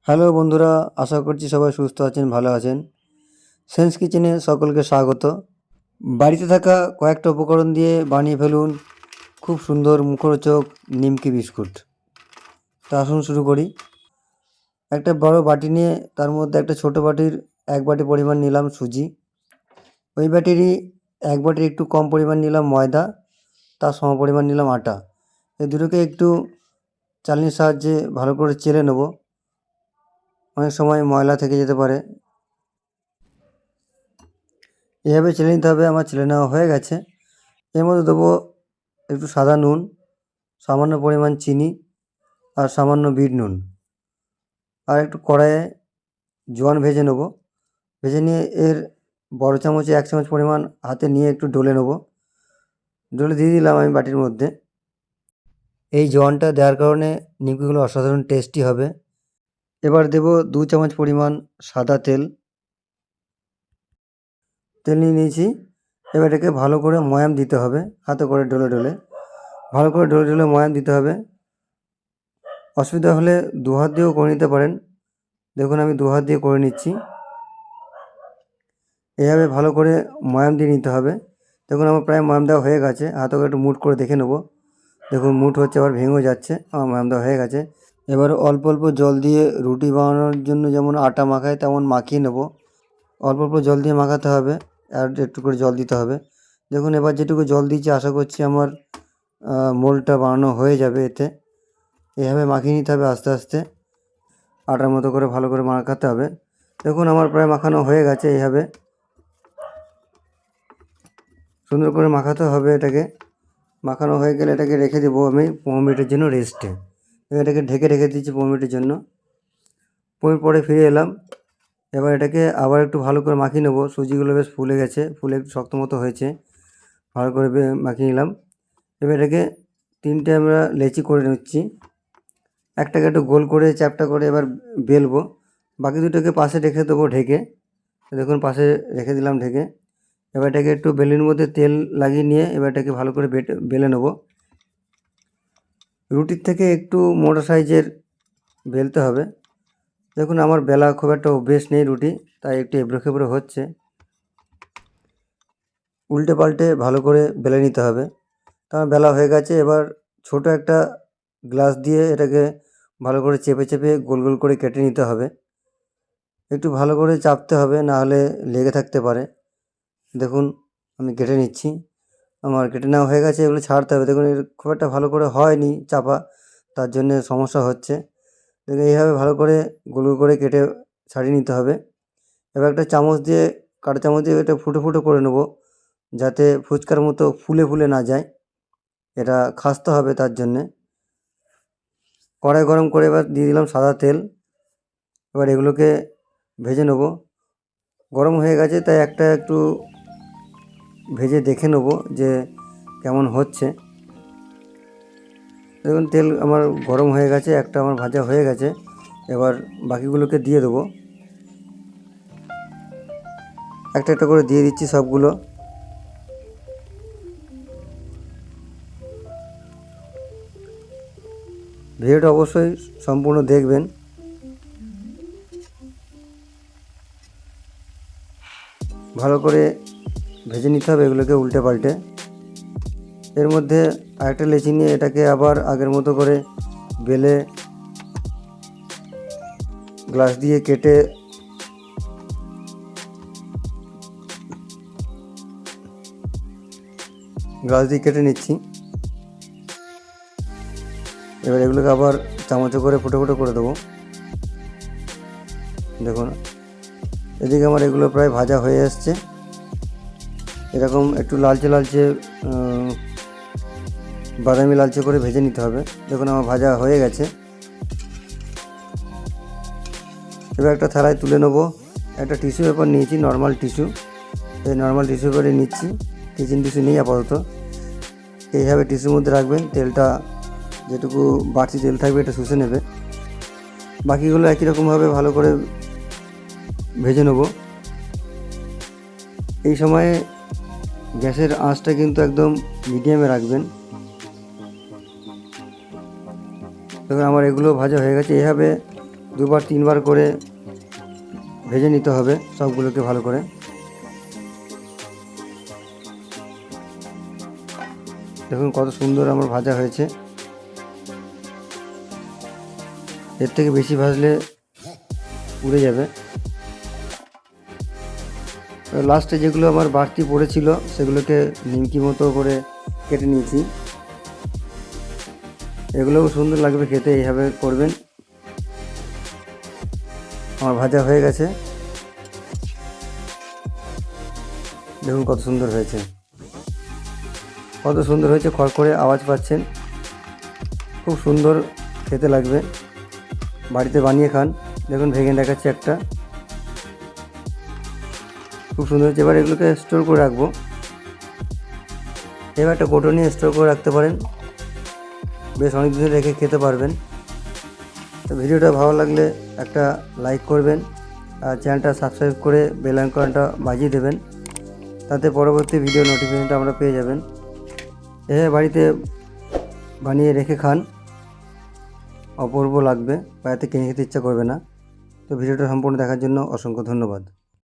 Hello বন্ধুরা, আশা করছি সবাই সুস্থ আছেন, ভালো আছেন। সেন্স কিচেনে সকলকে স্বাগত। বাড়িতে থাকা কয়েকটা উপকরণ দিয়ে বানিয়ে ফেলুন খুব সুন্দর মুখরোচক নিমকি বিস্কুট। তা আসুন শুরু করি। একটা বড় বাটি নিয়ে তার মধ্যে একটা ছোট বাটির 1 বাটি পরিমাণ নিলাম সুজি। ওই বাটিরই 1 বাটির একটু কম পরিমাণ নিলাম ময়দা, তার সমপরিমাণ নিলাম আটা। এই দুটোকে একটু চালনির সাহায্যে ভালো করে চেলে নেব। অনেক সময় ময়লা থেকে যেতে পারে। এভাবে চেলে নিতে হবে। আমার চেলে নেওয়া হয়ে গেছে। এর মধ্যে দেবো একটু সাদা নুন, সামান্য পরিমাণ চিনি আর সামান্য বিট নুন। আর একটু কড়াইয়ে জোয়ান ভেজে নেব। ভেজে নিয়ে এর বড় চামচে 1 চামচ পরিমাণ হাতে নিয়ে একটু ডলে নেব। ডলে দিয়ে দিলাম আমি বাটির মধ্যে। এই জোয়ানটা দেওয়ার কারণে নিমকিগুলো অসাধারণ টেস্টি হবে। এবার দেব 2 চামচ পরিমাণ সাদা তেল। তেল নিয়ে নিয়েছি। এবার এটাকে ভালো করে ময়াম দিতে হবে, হাতে করে ডলে ডলে ভালো করে ডলে ডলে ময়াম দিতে হবে। অসুবিধা হলে 2 হাত দিয়েও করে নিতে পারেন। দেখুন আমি 2 হাত দিয়ে করে নিচ্ছি। এভাবে ভালো করে ময়াম দিয়ে নিতে হবে। দেখুন আমার প্রায় ময়াম দেওয়া হয়ে গেছে। হাতে করে একটু মুঠ করে দেখে নেব। দেখুন মুঠ হচ্ছে, আবার ভেঙেও যাচ্ছে। আমার ময়াম দেওয়া হয়ে গেছে। এবার অল্প অল্প জল দিয়ে রুটি বানানোর জন্য যেমন আটা মাখায় তেমন মাখিয়ে নেব। অল্প অল্প জল দিয়ে মাখাতে হবে, আর একটু করে জল দিতে হবে। দেখুন এবার যেটুকু জল দিয়েছি আশা করছি আমার মোল্ডটা বানানো হয়ে যাবে এতে। এভাবে মাখিয়ে নিতে হবে আস্তে আস্তে, আটার মতো করে ভালো করে মাখাতে হবে। দেখুন আমার প্রায় মাখানো হয়ে গেছে। এইভাবে সুন্দর করে মাখাতে হবে এটাকে। মাখানো হয়ে গেলে এটাকে রেখে দেবো আমি 15 মিনিটের জন্য রেস্টে। এটাকে ঢেকে রেখে দিচ্ছি 15 মিনিটের জন্য। 15 মিনিট পরে ফিরে এলাম। এবার এটাকে আবার একটু ভালো করে মাখিয়ে নেবো। সুজিগুলো বেশ ফুলে গেছে, ফুলে একটু শক্ত মতো হয়েছে। ভালো করে মাখিয়ে নিলাম। এবার এটাকে 3টে আমরা লেচি করে নিচ্ছি। একটাকে একটু গোল করে চ্যাপ্টা করে এবার বেলবো। বাকি দুটোকে পাশে রেখে দেবো ঢেকে। দেখুন পাশে রেখে দিলাম ঢেকে। এবার এটাকে একটু বেলুনের মধ্যে তেল লাগিয়ে নিয়ে এবার এটাকে ভালো করে বেলে নেব। রুটির থেকে একটু মোটা সাইজের বেলতে হবে। দেখুন আমার বেলা খুব একটা অভ্যেস নেই রুটি, তাই একটু এবড়ো খেবড়ো হচ্ছে। উল্টে পাল্টে ভালো করে বেলে নিতে হবে। তো আমার বেলা হয়ে গেছে। এবার ছোট একটা গ্লাস দিয়ে এটাকে ভালো করে চেপে চেপে গোল গোল করে কেটে নিতে হবে। একটু ভালো করে চাপতে হবে, না হলে লেগে থাকতে পারে। দেখুন আমি কেটে নিচ্ছি। আমার কেটে নেওয়া হয়ে গেছে। এগুলো ছাড়তে হবে। দেখুন এর খুব একটা ভালো করে হয়নি চাপা, তার জন্যে সমস্যা হচ্ছে। দেখুন এইভাবে ভালো করে গোল গোল করে কেটে ছাড়িয়ে নিতে হবে। এবার একটা চামচ দিয়ে, কাঁটা চামচ দিয়ে এটা ফুটো ফুটো করে নেব, যাতে ফুচকার মতো ফুলে ফুলে না যায়। এটা খাস্তে হবে তার জন্যে। কড়াই গরম করে এবার দিয়ে দিলাম সাদা তেল। এবার এগুলোকে ভেজে নেব। গরম হয়ে গেছে তাই একটা একটু ভেজে দেখে নেব যে কেমন হচ্ছে। দেখুন তেল আমার গরম হয়ে গেছে, একটা আমার ভাজা হয়ে গেছে। এবার বাকিগুলোকে দিয়ে দেবো। একটা একটা করে দিয়ে দিচ্ছি সবগুলো। ভিডিওটা অবশ্যই সম্পূর্ণ দেখবেন। ভালো করে ভেজে নিতে হবে এগুলোকে উল্টে পাল্টে। এর মধ্যে আরেকটা লেচি নিয়ে এটাকে আবার আগের মতো করে বেলে গ্লাস দিয়ে কেটে নিচ্ছি। এবার এগুলোকে আবার চামচে করে ফুটো ফুটো করে দেবো। দেখুন এদিকে আমার এগুলো প্রায় ভাজা হয়ে আসছে। এরকম একটু লালচে লালচে বাদামি লালচে করে ভেজে নিতে হবে। দেখুন আমার ভাজা হয়ে গেছে। এবার একটা থালায় তুলে নেবো। একটা টিস্যু পেপার নিয়েছি, নর্মাল টিস্যু। এই নর্মাল টিস্যু পেপারে নিচ্ছি, কিচেন টিস্যু নেই আপাতত। এইভাবে টিস্যুর মধ্যে রাখবেন। তেলটা যেটুকু বাড়তি তেল থাকবে এটা শুষে নেবে। বাকিগুলো একই রকমভাবে ভালো করে ভেজে নেব। এই সময়ে গ্যাসের আঁচটা কিন্তু একদম মিডিয়ামে রাখবেন। দেখুন আমার এগুলো ভাজা হয়ে গেছে। এইভাবে 2বার 3বার করে ভেজে নিতে হবে সবগুলোকে ভালো করে। দেখুন কত সুন্দর আমার ভাজা হয়েছে। এর থেকে বেশি ভাজলে উড়ে যাবে। লাস্টে যেগুলো আমার বাড়তি পড়েছিল সেগুলোকে নিমকি মতো করে কেটে নিয়েছি। এগুলোও সুন্দর লাগবে খেতে, এইভাবে করবেন। আমার ভাজা হয়ে গেছে, দেখুন কত সুন্দর হয়েছে, কত সুন্দর হয়েছে, খড়খড়ে আওয়াজ পাচ্ছেন, খুব সুন্দর খেতে লাগবে। বাড়িতে বানিয়ে খান। দেখুন ভেঙে দেখাচ্ছি একটা, খুব সুন্দর হয়েছে। এবার এগুলোকে স্টোর করে রাখবো। এবার একটা কৌটো নিয়ে স্টোর করে রাখতে পারেন, বেশ অনেক দিন রেখে খেতে পারবেন। তো ভিডিওটা ভালো লাগলে একটা লাইক করবেন আর চ্যানেলটা সাবস্ক্রাইব করে বেল আইকনটা বাজিয়ে দেবেন, তাতে পরবর্তী ভিডিও নোটিফিকেশনটা আমরা পেয়ে যাবেন। এভাবে বাড়িতে বানিয়ে রেখে খান, অপূর্ব লাগবে, বাইরে কিনে খেতে ইচ্ছা করবে না। তো ভিডিওটা সম্পূর্ণ দেখার জন্য অসংখ্য ধন্যবাদ।